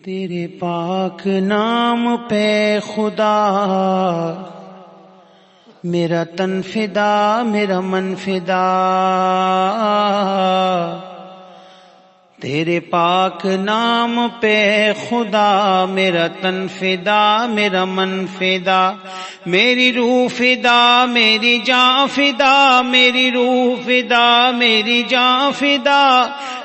تیرے پاک نام پہ خدا میرا تن فدا میرا من فدا، تیرے پاک نام پہ خدا میرا تن فدا میرا من فدا، میری روح فدا میری جاں فدا، میری روح فدا میری جاں فدا،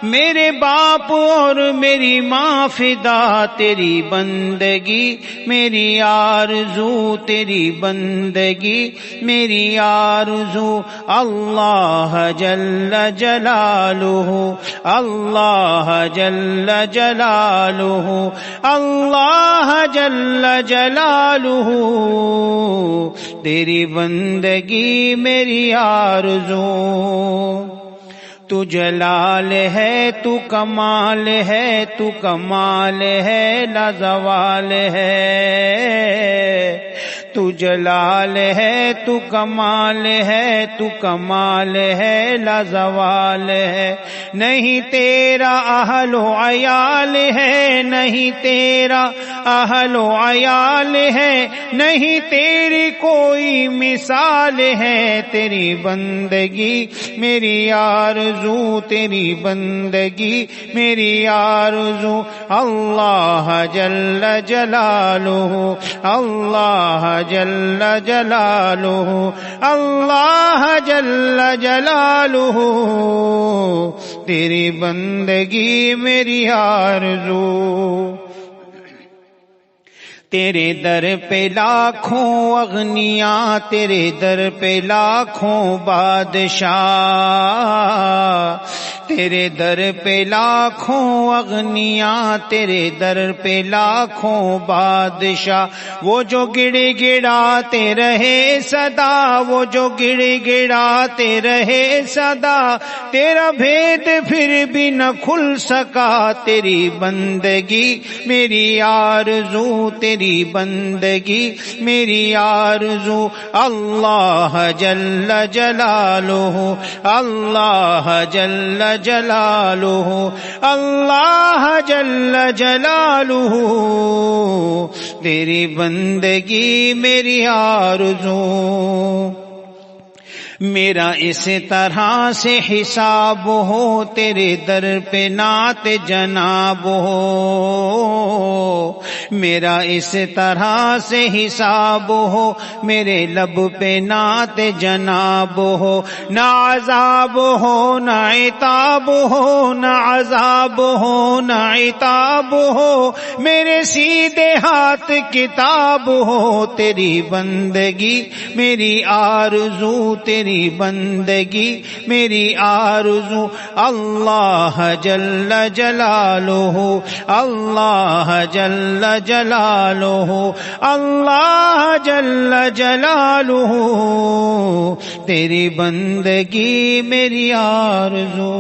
میرے باپ اور میری ماں فدا، تیری بندگی میری آرزو، تیری بندگی میری آرزو، اللہ جل جلالہ اللہ جل جلالہ اللہ جل جلالہ، تیری بندگی میری آرزو، تو جلال ہے تو کمال ہے، تو کمال ہے لازوال ہے، تو جلال ہے تو کمال ہے، تو کمال ہے لازوال ہے، نہیں تیرا اہل و عیال ہے، نہیں تیرا اہل و عیال ہے، نہیں تیری کوئی مثال ہے، تیری بندگی میری آرزو، تیری بندگی میری آرزو، اللہ جل جلالہ اللہ جل جلالہ اللہ جل جلالہ، تیری بندگی میری آرزو، تیرے در پہ لاکھوں اغنیاء، تیرے در پہ لاکھوں بادشاہ، تیرے در پہ لاکھوں اغنیاء، تیرے در پہ لاکھوں بادشاہ، وہ جو گڑ گڑاتے رہے صدا، وہ جو گڑ گڑاتے رہے صدا، تیرا بھید پھر بھی نہ کھل سکا، تیری بندگی میری آرزو، تیری بندگی میری آرزو، اللہ جل جلالہ اللہ جل جلالہ اللہ جل جلالہ، تیری بندگی میری آرزو، میرا اس طرح سے حساب ہو، تیرے در پہ نعت جناب ہو، میرا اس طرح سے حساب ہو، میرے لب پہ نعت جناب ہو، نہ عذاب ہو نہ عتاب ہو، نہ عذاب ہو نہ عتاب ہو، میرے سیدھے ہاتھ کتاب ہو، تیری بندگی میری آرزو، تیری بندگی میری آرزو، اللہ جل جلالہ اللہ جل جلالہ اللہ جل جلالہ، تیری بندگی میری آرزو۔